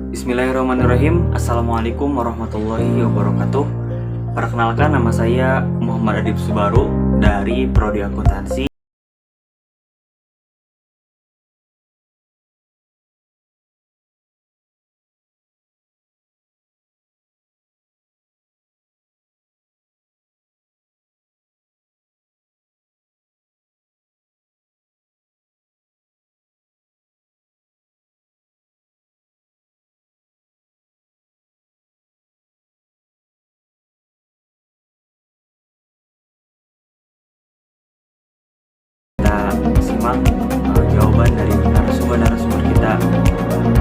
Bismillahirrahmanirrahim. Assalamualaikum warahmatullahi wabarakatuh. Perkenalkan, nama saya Muhammad Adib Subaru dari Prodi Akuntansi. Kita simak jawaban dari narasumber kita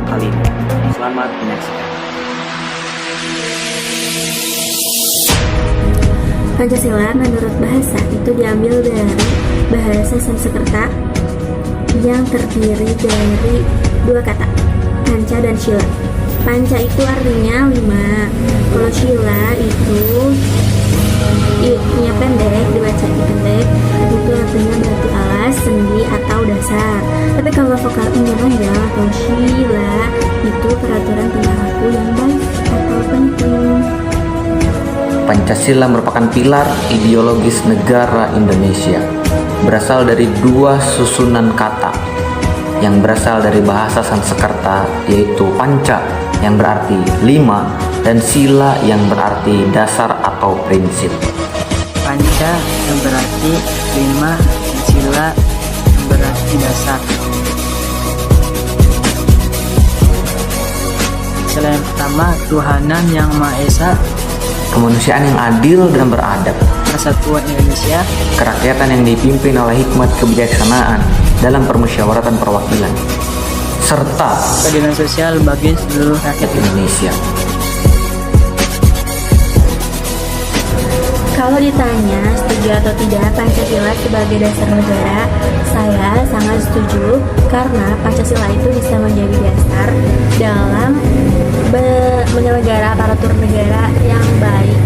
kali ini. Selamat menyaksikan. Pancasila menurut bahasa itu diambil dari bahasa Sanskerta yang terdiri dari dua kata, panca dan sila. Panca itu artinya 5, kalau sila itu i-nya pendek, dibaca pendek, itu artinya berarti alas, sendi, atau dasar. Tapi kalau vokal i-nya panjang atau sila itu peraturan perilaku yang baik atau penting. Pancasila merupakan pilar ideologis negara Indonesia. Berasal dari dua susunan kata yang berasal dari bahasa Sanskerta, yaitu panca yang berarti 5 dan sila yang berarti dasar atau prinsip. Panca yang berarti 5 dan sila yang berarti dasar. Selain pertama, Tuhanan yang Maha Esa, Kemanusiaan yang adil dan beradab, Persatuan Indonesia, kerakyatan yang dipimpin oleh hikmat kebijaksanaan dalam permusyawaratan perwakilan, serta keadilan sosial bagi seluruh rakyat Indonesia. Kalau ditanya setuju atau tidak Pancasila sebagai dasar negara, saya sangat setuju karena Pancasila itu bisa menjadi dasar dalam menyelenggara aparatur negara yang baik.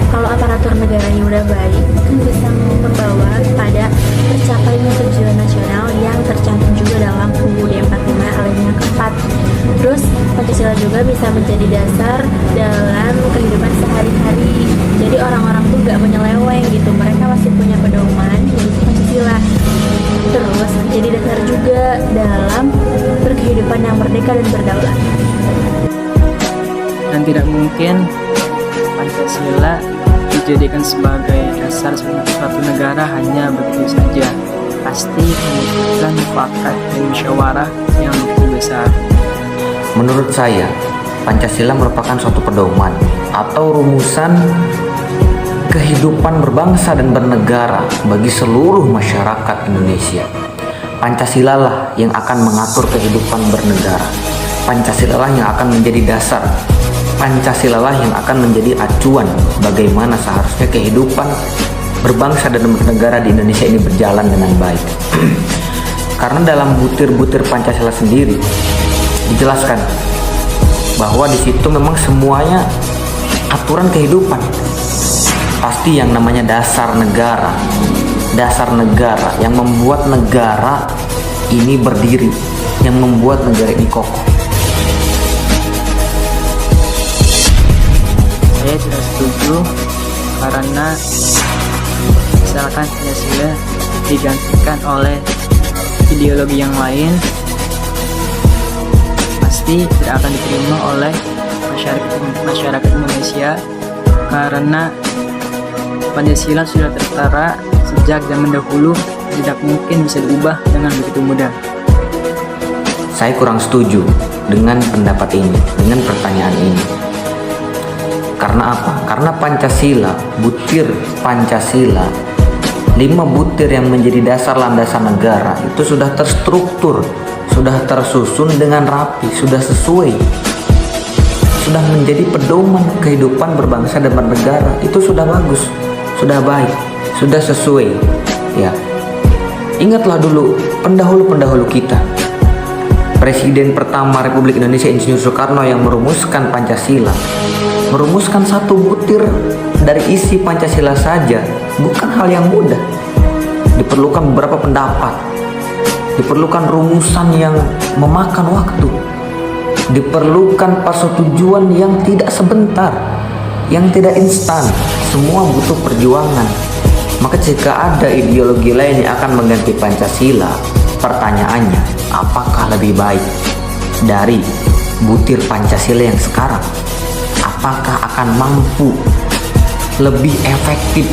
Kalau aparatur negaranya udah baik, kan bisa membawa pada tercapainya tujuan nasional yang tercantum juga dalam UUD 45 alinea keempat. Terus Pancasila juga bisa menjadi dasar dalam kehidupan sehari-hari. Jadi orang-orang tuh gak menyeleweng gitu, mereka masih punya pedoman yaitu Pancasila. Terus jadi dasar juga dalam berkehidupan yang merdeka dan berdaulat. dan tidak mungkin Pancasila dijadikan sebagai dasar suatu negara hanya begitu saja. Pasti membutuhkan mufakat dan musyawarah yang lebih besar. Menurut saya, Pancasila merupakan suatu pedoman atau rumusan kehidupan berbangsa dan bernegara bagi seluruh masyarakat Indonesia. Pancasila lah yang akan mengatur kehidupan bernegara. Pancasila lah yang akan menjadi dasar. Pancasila lah yang akan menjadi acuan bagaimana seharusnya kehidupan berbangsa dan bernegara di Indonesia ini berjalan dengan baik. Karena dalam butir-butir Pancasila sendiri dijelaskan bahwa di situ memang semuanya aturan kehidupan. Pasti yang namanya dasar negara yang membuat negara ini berdiri, yang membuat negara ini kokoh. Saya tidak setuju karena misalkan Pancasila digantikan oleh ideologi yang lain, pasti tidak akan diterima oleh masyarakat Indonesia karena Pancasila sudah tertera sejak zaman dahulu, tidak mungkin bisa diubah dengan begitu mudah. Saya kurang setuju dengan pendapat ini, dengan pertanyaan ini. Karena apa? Karena Pancasila, butir Pancasila, 5 butir yang menjadi dasar landasan negara itu sudah terstruktur, sudah tersusun dengan rapi, sudah sesuai, sudah menjadi pedoman kehidupan berbangsa dan bernegara. Itu sudah bagus, sudah baik, sudah sesuai. Ya, ingatlah dulu pendahulu-pendahulu kita. Presiden pertama Republik Indonesia Insinyur Soekarno yang merumuskan Pancasila, merumuskan satu butir dari isi Pancasila saja bukan hal yang mudah. Diperlukan beberapa pendapat, diperlukan rumusan yang memakan waktu. Diperlukan persetujuan yang tidak sebentar, yang tidak instan. Semua butuh perjuangan. Maka jika ada ideologi lain yang akan mengganti Pancasila, pertanyaannya, apakah lebih baik dari butir Pancasila yang sekarang? Apakah akan mampu lebih efektif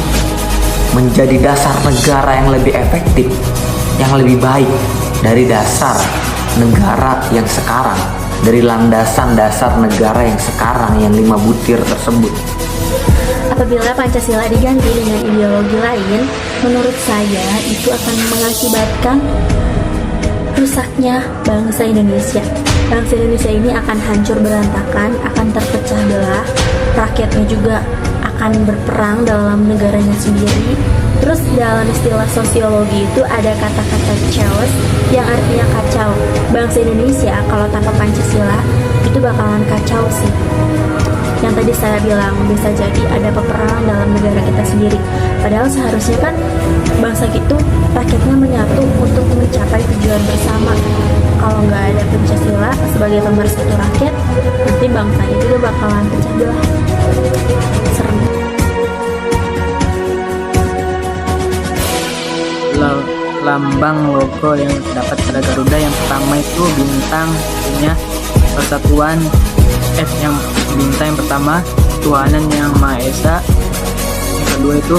menjadi dasar negara yang lebih efektif, yang lebih baik dari dasar negara yang sekarang, dari landasan dasar negara yang sekarang yang 5 butir tersebut? Apabila Pancasila diganti dengan ideologi lain, menurut saya itu akan mengakibatkan rusaknya bangsa Indonesia. Bangsa Indonesia ini akan hancur berantakan, akan terpecah belah, rakyatnya juga akan berperang dalam negaranya sendiri. Terus dalam istilah sosiologi itu ada kata-kata chaos yang artinya kacau. Bangsa Indonesia kalau tanpa Pancasila itu bakalan kacau sih. Yang tadi saya bilang bisa jadi ada peperangan dalam negara kita sendiri. Padahal seharusnya kan bangsa gitu rakyatnya menyatu untuk mencapai tujuan bersama. Kalau nggak ada Pancasila sebagai pemersatu rakyat, nanti bangsanya juga bakalan pecah belah. Serem. Lambang logo yang terdapat pada Garuda yang pertama itu bintang, artinya persatuan. Yang bintang yang pertama Tuhanan yang Maha Esa. Yang kedua itu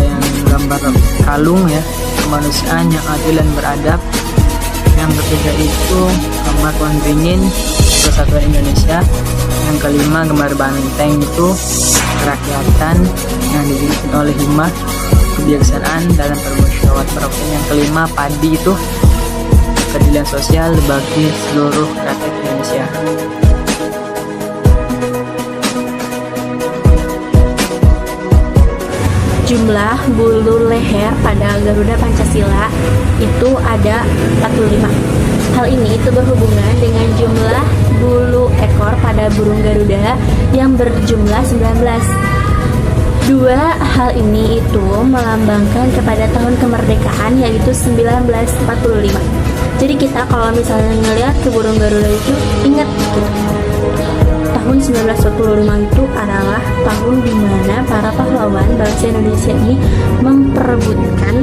yang gambar kalung ya, kemanusiaan yang adil dan beradab. Yang ketiga itu gambar Tuhan Beringin, persatuan Indonesia. Yang kelima gambar banteng itu kerakyatan yang dibikin oleh hikmah kebijaksanaan dalam permusyawaratan. Yang kelima padi itu keadilan sosial bagi seluruh rakyat Indonesia. Jumlah bulu leher pada Garuda Pancasila itu ada 45. Hal ini itu berhubungan dengan jumlah bulu ekor pada burung Garuda yang berjumlah 19. Dua hal ini itu melambangkan kepada tahun kemerdekaan yaitu 1945. Jadi kita kalau misalnya ngelihat ke burung Garuda itu ingat gitu. Tahun 1945 itu adalah tahun di mana para pahlawan bangsa Indonesia ini memperebutkan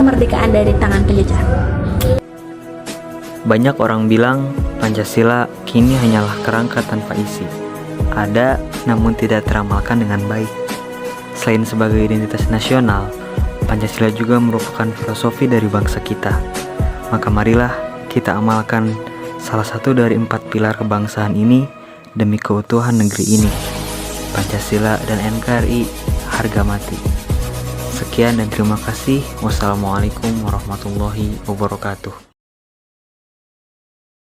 kemerdekaan dari tangan penjajah. Banyak orang bilang Pancasila kini hanyalah kerangka tanpa isi. Ada namun tidak teramalkan dengan baik. Selain sebagai identitas nasional, Pancasila juga merupakan filosofi dari bangsa kita. Maka marilah kita amalkan salah satu dari 4 pilar kebangsaan ini demi keutuhan negeri ini. Pancasila dan NKRI harga mati. Sekian dan terima kasih. Wassalamualaikum warahmatullahi wabarakatuh.